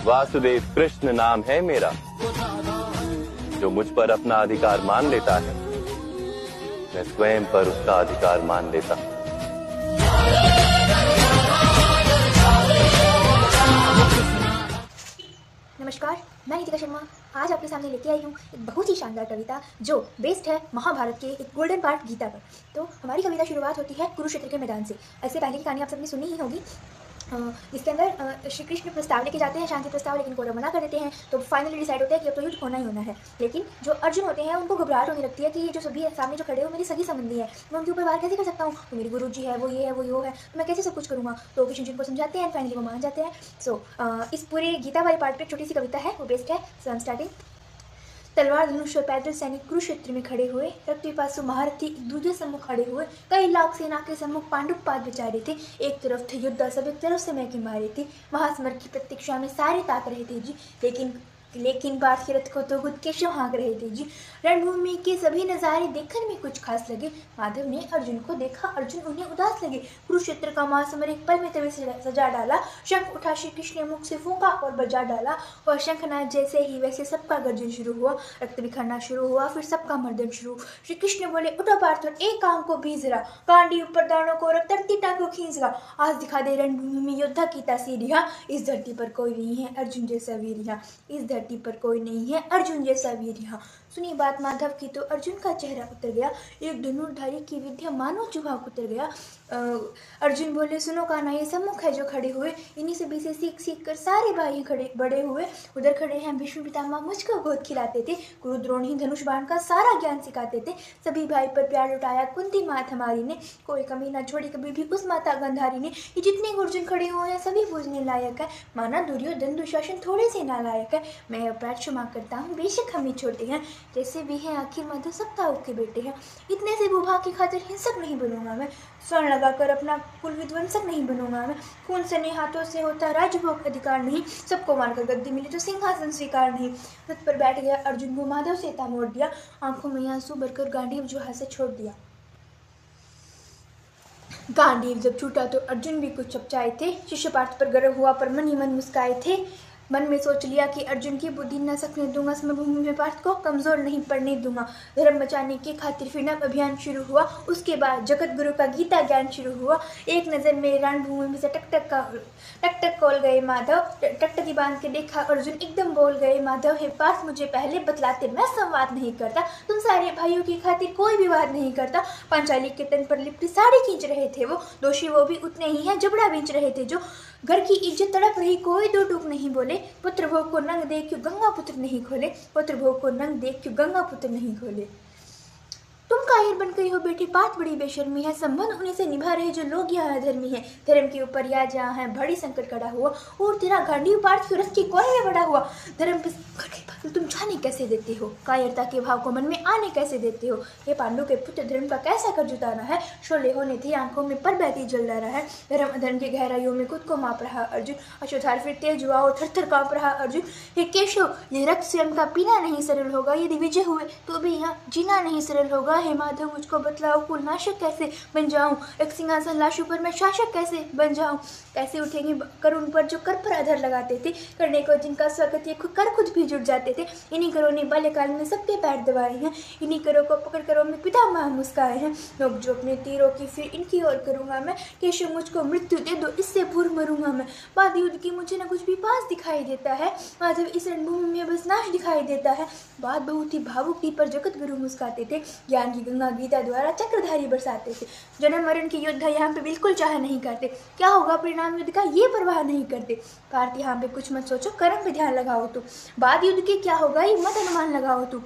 वासुदेव कृष्ण नाम है मेरा। जो मुझ पर अपना अधिकार मान लेता है, मैं स्वयं पर उसका अधिकार मान लेता हूं। नमस्कार, मैं नितिका शर्मा आज आपके सामने लेके आई हूँ एक बहुत ही शानदार कविता जो बेस्ड है महाभारत के एक गोल्डन पार्ट गीता पर। तो हमारी कविता शुरुआत होती है कुरुक्षेत्र के मैदान से। ऐसे पहले की कहानी आप सबने सुनी ही होगी, जिसके अंदर श्री कृष्ण प्रस्ताव लेके जाते हैं, शांति प्रस्ताव, लेकिन कौरव मना कर देते हैं। तो फाइनली डिसाइड होता है कि अब तो युद्ध होना ही होना है। लेकिन जो अर्जुन होते हैं उनको घबराहट होने लगती है कि ये जो सभी सामने जो खड़े हो मेरी सगी संबंधी है, मैं उनके ऊपर वार कैसे कर सकता हूँ। तो मेरी गुरु जी है, वो ये है, वो यो है, तो मैं कैसे सब कुछ करूँगा। तो कृष्ण जी को समझाते हैं, फाइनली वो मान जाते हैं। सो इस पूरे गीता वाले पार्ट पर छोटी सी कविता है, वो बेस्ट है। So starting. तलवार धनुष और पैदल सैनिक कुरुक्षेत्र में खड़े हुए, रक्त पिपासु महारथी एक दूसरे सम्मुख खड़े हुए, कई लाख सेना के सम्मुख पांडु पाद बेचारे थे। एक तरफ थे योद्धा, सब एक तरफ समय के मारे थे। महासमर की प्रतीक्षा में सारे ताक रहे थे जी, लेकिन बात के रथ को तो खुद केशव हाँक रहे थे जी। रणभूमि के सभी नज़ारे देखने में कुछ खास लगे। माधव ने अर्जुन को देखा, अर्जुन उन्हें उदास लगे। कुरुक्षेत्र का महासमर एक पल में तवे से सजा डाला। शंख उठा श्री कृष्ण ने मुख से फूंका और बजा डाला, और शंखनाद जैसे ही वैसे सबका गर्जन शुरू हुआ। रक्त बिखरना शुरू हुआ, फिर सबका मर्दन शुरू। श्री कृष्ण बोले, उठो पार्थो, एक आंख को भीज रहा, गांडी ऊपर दानों को रख, तरती टांग को खींच रहा। आज दिखा दे रणभूमि में योद्धा की तासीरिया, इस धरती पर कोई नहीं है अर्जुन जैसा वीर यहाँ, इस धरती पर कोई नहीं है अर्जुन जैसा वीर यहाँ। सुनी बात माधव की तो अर्जुन का चेहरा उतर गया, एक धनुर्धारी की विद्या मानो चूहा उतर गया। अर्जुन बोले, सुनो कान्हा, ये सम्मुख है जो खड़े हुए, इन्हीं सभी से सीख सीख कर सारे भाई खड़े बड़े हुए। उधर खड़े हैं भीष्म पितामह, मुझको गोद खिलाते थे, गुरु द्रोण ही धनुष बाण का सारा ज्ञान सिखाते थे। सभी भाई पर प्यार लुटाया कुंती मात हमारी ने, कोई कमी ना छोड़ी कभी भी उस माता गंधारी ने। ये जितने अर्जुन खड़े हुए हैं सभी पूजने लायक है, माना दुर्योधन दुशासन थोड़े से नालायक है। मैं अपराध क्षमा करता हूँ, बेशक हम ही छोटे हैं, जैसे भी हैं आखिर माधव सब ताऊ के बेटे हैं। इतने से भूभा की खातिर हिंसक नहीं बनूंगा मैं, स्वर्ण लगाकर अपना कुल विध्वंसक नहीं बनूंगा मैं। खून सने हाथों से होता राजभोग अधिकार नहीं, सबको मारकर गद्दी मिली तो सिंहासन स्वीकार नहीं। रथ पर बैठ गया अर्जुन को माधव से मोड़ दिया, आंखों में आंसू भरकर गांडीव जो हाथ से छोड़ दिया। गांडीव जब छूटा तो अर्जुन भी कुछ चपचाए थे, शिष्य पार्थ पर गर्व हुआ पर मन ही मन मुस्काए थे। मन में सोच लिया कि अर्जुन की बुद्धि न सकने दूंगा, समभूमि में पार्थ को कमजोर नहीं पड़ने दूंगा। धर्म बचाने की खातिर फिर नव अभियान शुरू हुआ, उसके बाद जगत गुरु का गीता ज्ञान शुरू हुआ। एक नज़र में रणभूमि में से टक खोल गए माधव, टकटकी बांध के देखा अर्जुन, एकदम बोल गए माधव, हे पार्थ मुझे पहले बतलाते, मैं संवाद नहीं करता, तुम सारे भाइयों की खातिर कोई विवाद नहीं करता। पांचाली के तन पर लिपटी साड़ी खींच रहे थे वो, दोषी वो भी उतने ही हैं, जबड़ा बेच रहे थे जो। घर की इज्जत तड़प रही, कोई दो टूक नहीं बोले। पुत्र भोग को नंग देख क्यों गंगा पुत्र नहीं खोले, पुत्र भोग को नंग देख क्यों गंगा पुत्र नहीं खोले। तुम कायर बन गई हो बेटी, पार्थ बड़ी बेशर्मी है, संबंध उन्हीं से निभा रहे जो लोग यहाँ अधर्मी है। धर्म के ऊपर या जहाँ है बड़ी संकट खड़ा हुआ, और तेरा गांडीव पार्थ क्यों रथ की कोने में बड़ा हुआ। धर्म पे तुम जाने कैसे देते हो, कायरता के भाव को मन में आने कैसे देते हो। ये पांडु के पुत्र धर्म का कैसा कर जुटाना है, शोले होने थे आंखों में पर बहती जल रहा है। धर्म अधर्म की गहराइयों में खुद को माप रहा अर्जुन, अशोधार फिर तेज हुआ और थर थर कांप रहा अर्जुन। हे केशव, ये रक्त स्वयं का पीना नहीं सरल होगा, यदि विजय हुए तो भी यहाँ जीना नहीं सरल होगा। हे माधव मुझको बतलाओ, कुल नाशक कैसे बन जाऊं, एक सिंहासन लाशों पर मैं शासक कैसे बन जाऊं। कैसे उठेंगे कर उन पर जो कर पर आधार लगाते थे, करने को जिनका स्वागत ये खुद भी जुट जाते थे। इन्हीं करों ने बाल्यकाल में सबके पैर दबाए हैं, इन्हीं करों को पकड़ करों में पितामह मुस्काए हैं। लोग जो अपने तीरों की फिर इनकी ओर करूंगा मैं, केशव मुझको मृत्यु दे दो, इससे पूर्व मरूंगा मैं। बाद युद्ध की मुझे न कुछ भी पास दिखाई देता है, माधव इस रणभूमि में बस नाश दिखाई देता है। बात बहुत ही भावुक थी पर जगत गुरु मुस्काते थे, ज्ञान की गंगा गीता द्वारा चक्रधारी बरसाते थे। जन्म मरण के योद्धा यहाँ पे बिल्कुल चाह नहीं करते, क्या होगा परिणाम युद्ध का ये परवाह नहीं करते। पार्थ यहाँ पे कुछ मत सोचो, कर्म पे ध्यान लगाओ तू, बाद युद्ध के क्या होगा ये मत अनुमान लगाओ तू।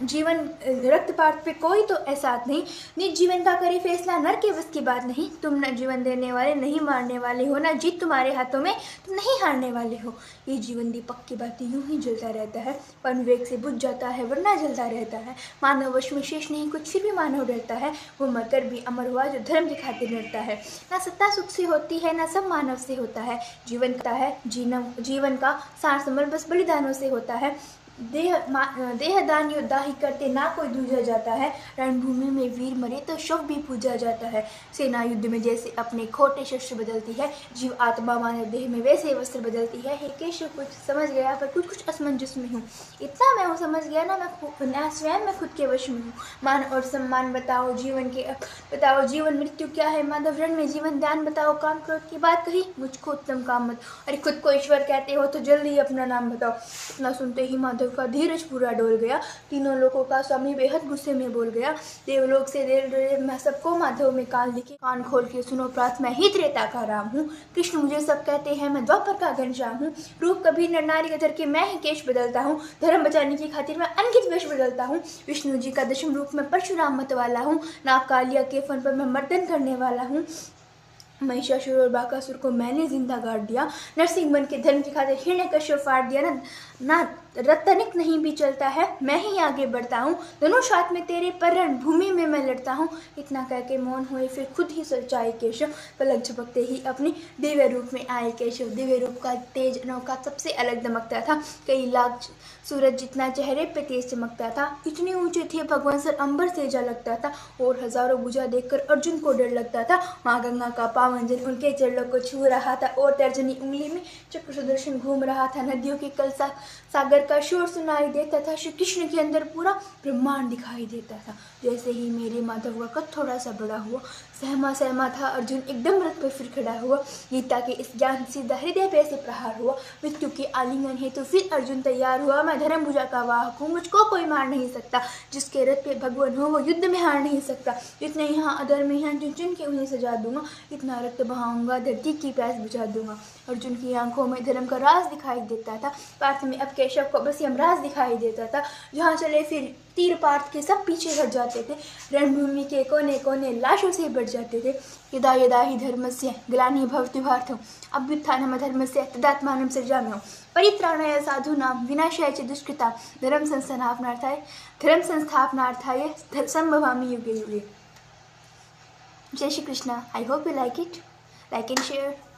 जीवन रक्तपात पे कोई तो एहसास नहीं, निज जीवन का करे फैसला नर के बस की बात नहीं। तुम न जीवन देने वाले नहीं मारने वाले हो, ना जीत तुम्हारे हाथों में तुम नहीं हारने वाले हो। ये जीवन दीपक की बातें यूं ही जलता रहता है, पर विवेक से बुझ जाता है वरना जलता रहता है। मानव वश में शेष नहीं कुछ, फिर भी मानव डरता है, वो मरकर भी अमर हुआ जो धर्म के खातिर लड़ता है। ना सत्ता सुख से होती है, ना सब मानव से होता है, जीवन का है जीवन का सार समर बस बलिदानों से होता है। देहदान योद्धा ही करते ना कोई दूजा जाता है। रणभूमि में वीर मरे तो शव भी पूजा जाता है। सेना युद्ध में जैसे अपने खोटे शस्त्र बदलती है, जीव आत्मा मानव देह में वैसे वस्त्र बदलती है। हे केशव, कुछ समझ गया पर कुछ असमंजस में हूँ। इतना मैं वो समझ गया ना, मैं स्वयं में खुद के वश में हूँ। मान और सम्मान बताओ, जीवन मृत्यु क्या है। माधव रण में जीवन दान बताओ, काम क्रोध की बात कही, मुझको उत्तम काम मत। अरे खुद को ईश्वर कहते हो तो जल्दी अपना नाम बताओ। इतना सुनते ही माधव का धीरज पूरा डोल गया। तीनों लोगों का स्वामी बेहद गुस्से में बोल गया। देवलोक से देव मैं सबको माधव में कान लिखे, कान खोल के सुनो प्रात, मैं ही त्रेता का राम हूँ। कृष्ण मुझे सब कहते हैं, मैं द्वापर का घनश्याम हूँ। रूप कभी नर नारी का धर के मैं ही केश बदलता हूँ। धर्म बचाने की खातिर मैं अनगित वेश बदलता हूँ। विष्णु जी का दशम रूप में परशुराम मत वाला हूँ। नाग कालिया के फन पर मैं मर्दन करने वाला हूँ। महिषासुर और बाकासुर को मैंने जिंदा गाड़ दिया। नरसिंह बन के धर्म की खातिर हिरण्यकश्यप फाड़ दिया। ना रतनिक नहीं भी चलता है, मैं ही आगे बढ़ता हूँ। धनुष हाथ में तेरे पर रणभूमि में मैं लड़ता हूँ। इतना कह के मौन हुए, फिर खुद ही सच्चाई केशव। पलक झपकते ही अपनी दिव्य रूप में आए केशव। दिव्य रूप का तेज अनोखा सबसे अलग दमकता था। कई लाख सूरज जितना चेहरे पे तेज चमकता था। इतने ऊंचे थे भगवान सर, अंबर से जा लगता था। और हजारों भुजा देखकर अर्जुन को डर लगता था। माँ गंगा का पावन जल उनके चरणों को छू रहा था और तर्जनी उंगली में चक्र सुदर्शन घूम रहा था। नदियों के कलसा सागर का शोर सुनाई देता था। श्री कृष्ण के अंदर पूरा ब्रह्मांड दिखाई देता था। जैसे ही मेरे माधव का कद थोड़ा सा बड़ा हुआ, सहमा था अर्जुन एकदम रथ पर फिर खड़ा हुआ। गीता के इस ज्ञान सीधा हृदय पे से प्रहार हुआ। मृत्यु के आलिंगन है तो फिर अर्जुन तैयार हुआ। मैं धर्म भुजा का वाहक हूँ, मुझको कोई मार नहीं सकता। जिसके रथ पे भगवान हो वो युद्ध में हार नहीं सकता। जितने यहाँ अधर्मी हैं चुन चुन के उन्हें सजा दूंगा। इतना रक्त बहाऊंगा धरती की प्यास बुझा दूंगा। अर्जुन की आंखों में धर्म का राज दिखाई देता था। पार्थ में अब केशव को बस यमराज दिखाई देता था। जहाँ चले फिर तीर पार्थ के सब पीछे हट जाते थे। रणभूमि के कोने कोने लाशों से बढ़ जाते थे। यदा यदा ही धर्मस्य ग्लानिः भवति भारत अभ्युत्थानमधर्मस्य तदात्मानं सृजाम्यहम् परित्राणाय साधूनां विनाशाय च दुष्कृतां धर्म संस्थापनार्थाय संभवामि युगे युगे। जय Shri Krishna. I hope you like it, like and share.